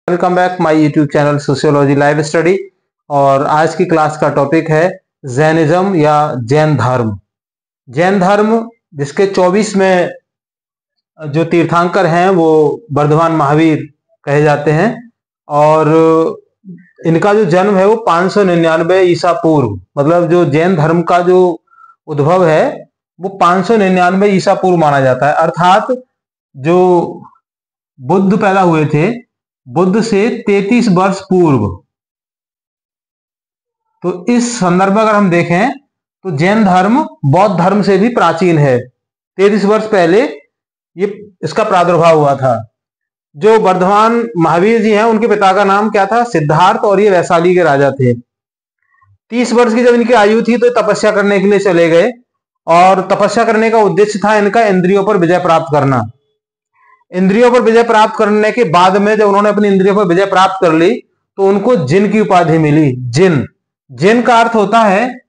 Welcome back my YouTube channel sociology live study. और आज की क्लास का टॉपिक है जैनिज्म या जैन धर्म। जैन धर्म जिसके 24 में जो तीर्थंकर हैं वो वर्धमान महावीर कहे जाते हैं और इनका जो जन्म है वो 599 ईसा पूर्व, मतलब जो जैन धर्म का जो उद्भव है वो 599 ईसा पूर्व माना जाता है। अर्थात जो बुद्ध पैदा हुए थे, बुद्ध से 33 वर्ष पूर्व। तो इस संदर्भ में अगर हम देखें तो जैन धर्म बौद्ध धर्म से भी प्राचीन है। 33 वर्ष पहले ये इसका प्रादुर्भाव हुआ था। जो वर्धमान महावीर जी हैं उनके पिता का नाम क्या था? सिद्धार्थ, और ये वैशाली के राजा थे। 30 वर्ष की जब इनकी आयु थी तो तपस्या करने के लिए चले गए और तपस्या करने का उद्देश्य था इनका इंद्रियों पर विजय प्राप्त करना। इंद्रियों पर विजय प्राप्त करने के बाद में जब उन्होंने अपनी इंद्रियों पर विजय प्राप्त कर ली तो उनको जिन की उपाधि मिली। जिन, जिन का अर्थ होता है,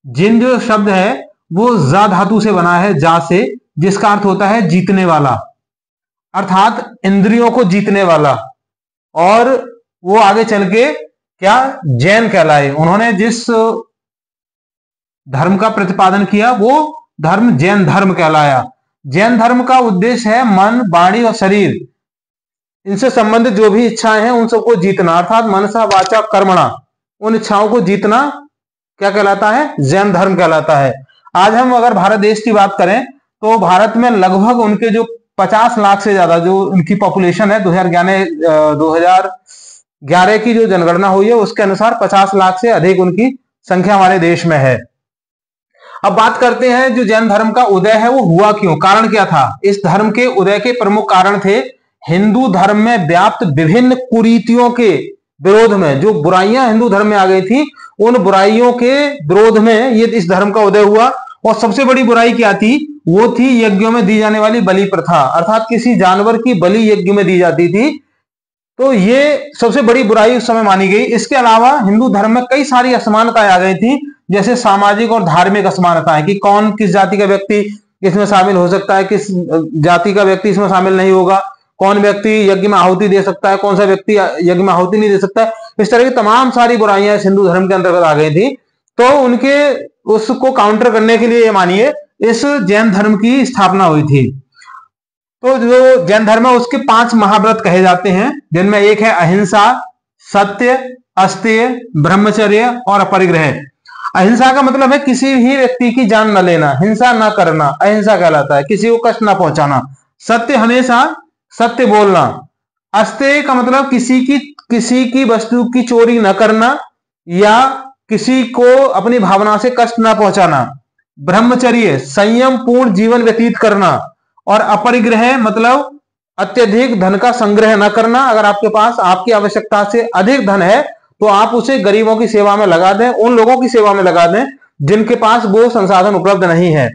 जिन जो शब्द है वो जा धातु से बना है, जा से, जिसका अर्थ होता है जीतने वाला, अर्थात इंद्रियों को जीतने वाला। और वो आगे चल के क्या जैन कहलाए। उन्होंने जिस धर्म का प्रतिपादन किया वो धर्म जैन धर्म कहलाया। जैन धर्म का उद्देश्य है मन, वाणी और शरीर, इनसे संबंधित जो भी इच्छाएं हैं उन सबको जीतना, अर्थात मनसा वाचा कर्मणा, उन इच्छाओं को जीतना क्या कहलाता है? जैन धर्म कहलाता है। आज हम अगर भारत देश की बात करें तो भारत में लगभग उनके जो 50 लाख से ज्यादा जो उनकी पॉपुलेशन है, 2011 की जो जनगणना हुई है उसके अनुसार 50 लाख से अधिक उनकी संख्या हमारे देश में है। अब बात करते हैं जो जैन धर्म का उदय है वो हुआ क्यों, कारण क्या था? इस धर्म के उदय के प्रमुख कारण थे हिंदू धर्म में व्याप्त विभिन्न कुरीतियों के विरोध में। जो बुराइयां हिंदू धर्म में आ गई थी उन बुराइयों के विरोध में ये इस धर्म का उदय हुआ। और सबसे बड़ी बुराई क्या थी? वो थी यज्ञों में दी जाने वाली बलि प्रथा, अर्थात किसी जानवर की बलि यज्ञ में दी जाती थी। तो ये सबसे बड़ी बुराई उस समय मानी गई। इसके अलावा हिंदू धर्म में कई सारी असमानताएं आ गई थी, जैसे सामाजिक और धार्मिक असमानताएं कि कौन किस जाति का व्यक्ति इसमें शामिल हो सकता है, किस जाति का व्यक्ति इसमें शामिल नहीं होगा, कौन व्यक्ति यज्ञ में आहुति दे सकता है, कौन सा व्यक्ति यज्ञ में आहुति नहीं दे सकता है। इस तरह की तमाम सारी बुराइयां इस हिंदू धर्म के अंतर्गत आ गई थी। तो उनके उसको काउंटर करने के लिए मानिए इस जैन धर्म की स्थापना हुई थी। तो जो जैन धर्म है उसके 5 महाव्रत कहे जाते हैं, जिनमें एक है अहिंसा, सत्य, अस्तेय, ब्रह्मचर्य और अपरिग्रह। अहिंसा का मतलब है किसी भी व्यक्ति की जान न लेना, हिंसा न करना, अहिंसा कहलाता है, किसी को कष्ट न पहुंचाना। सत्य, हमेशा सत्य बोलना। अस्तेय का मतलब किसी की वस्तु की चोरी न करना या किसी को अपनी भावना से कष्ट न पहुंचाना। ब्रह्मचर्य, संयम पूर्ण जीवन व्यतीत करना। और अपरिग्रह मतलब अत्यधिक धन का संग्रह न करना। अगर आपके पास आपकी आवश्यकता से अधिक धन है तो आप उसे गरीबों की सेवा में लगा दें, उन लोगों की सेवा में लगा दें जिनके पास वो संसाधन उपलब्ध नहीं है।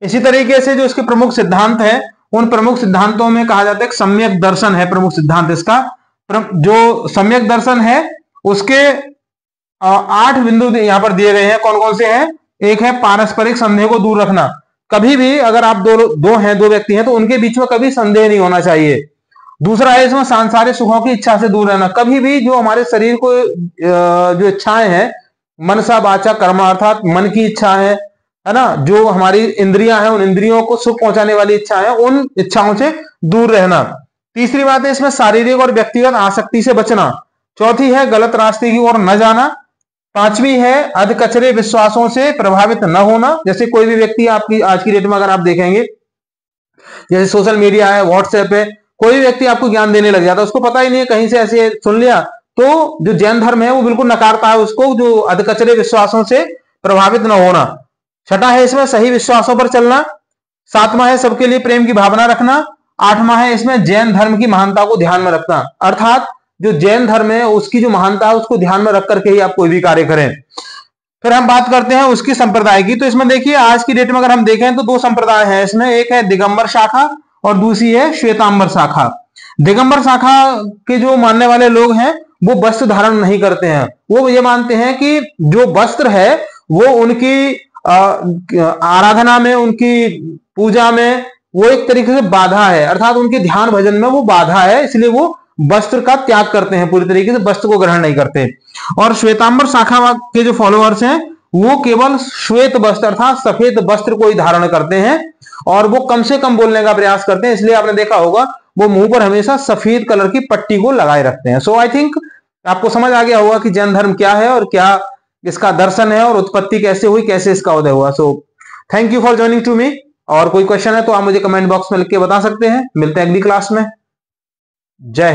इसी तरीके से जो इसके प्रमुख सिद्धांत है उन प्रमुख सिद्धांतों में कहा जाता है कि सम्यक दर्शन है प्रमुख सिद्धांत इसका। जो सम्यक दर्शन है उसके 8 बिंदु यहां पर दिए गए हैं। कौन कौन से हैं? एक है पारस्परिक संदेह को दूर रखना। कभी भी अगर आप दो व्यक्ति हैं तो उनके बीच में कभी संदेह नहीं होना चाहिए। दूसरा है इसमें सांसारिक सुखों की इच्छा से दूर रहना। कभी भी जो हमारे शरीर को जो इच्छाएं हैं, मनसा वाचा कर्म, अर्थात मन की इच्छा है ना, जो हमारी इंद्रियां हैं उन इंद्रियों को सुख पहुंचाने वाली इच्छा है, उन इच्छाओं से दूर रहना। तीसरी बात है इसमें शारीरिक और व्यक्तिगत आसक्ति से बचना। चौथी है गलत रास्ते की ओर न जाना। पांचवी है अधकचरे विश्वासों से प्रभावित न होना। जैसे कोई भी व्यक्ति आपकी आज की डेट में अगर आप देखेंगे, जैसे सोशल मीडिया है, व्हाट्सएप है, कोई भी व्यक्ति आपको ज्ञान देने लग जाता है, उसको पता ही नहीं है, कहीं से ऐसे सुन लिया। तो जो जैन धर्म है वो बिल्कुल नकारता है उसको, जो अधकचरे विश्वासों से प्रभावित न होना। छठा है इसमें सही विश्वासों पर चलना। सातवां है सबके लिए प्रेम की भावना रखना। आठवां है इसमें जैन धर्म की महानता को ध्यान में रखना, अर्थात जो जैन धर्म है उसकी जो महानता है उसको ध्यान में रख करके ही आप कोई भी कार्य करें। फिर हम बात करते हैं उसकी संप्रदाय की। तो इसमें देखिए आज की डेट में अगर हम देखें तो 2 संप्रदाय हैं इसमें। एक है दिगंबर शाखा और दूसरी है श्वेतांबर शाखा। दिगंबर शाखा के जो मानने वाले लोग हैं वो वस्त्र धारण नहीं करते हैं। वो ये मानते हैं कि जो वस्त्र है वो उनकी आराधना में, उनकी पूजा में वो एक तरीके से बाधा है, अर्थात उनके ध्यान भजन में वो बाधा है, इसलिए वो वस्त्र का त्याग करते हैं, पूरी तरीके से वस्त्र को ग्रहण नहीं करते। और श्वेतांबर शाखा के जो फॉलोअर्स हैं वो केवल श्वेत वस्त्र अर्थात सफेद वस्त्र को ही धारण करते हैं और वो कम से कम बोलने का प्रयास करते हैं, इसलिए आपने देखा होगा वो मुंह पर हमेशा सफेद कलर की पट्टी को लगाए रखते हैं। सो आई थिंक आपको समझ आ गया होगा कि जैन धर्म क्या है और क्या इसका दर्शन है और उत्पत्ति कैसे हुई, कैसे इसका उदय हुआ। So thank you for joining to me. और कोई क्वेश्चन है तो आप मुझे कमेंट बॉक्स में लिख के बता सकते हैं। मिलते हैं अगली क्लास में। जय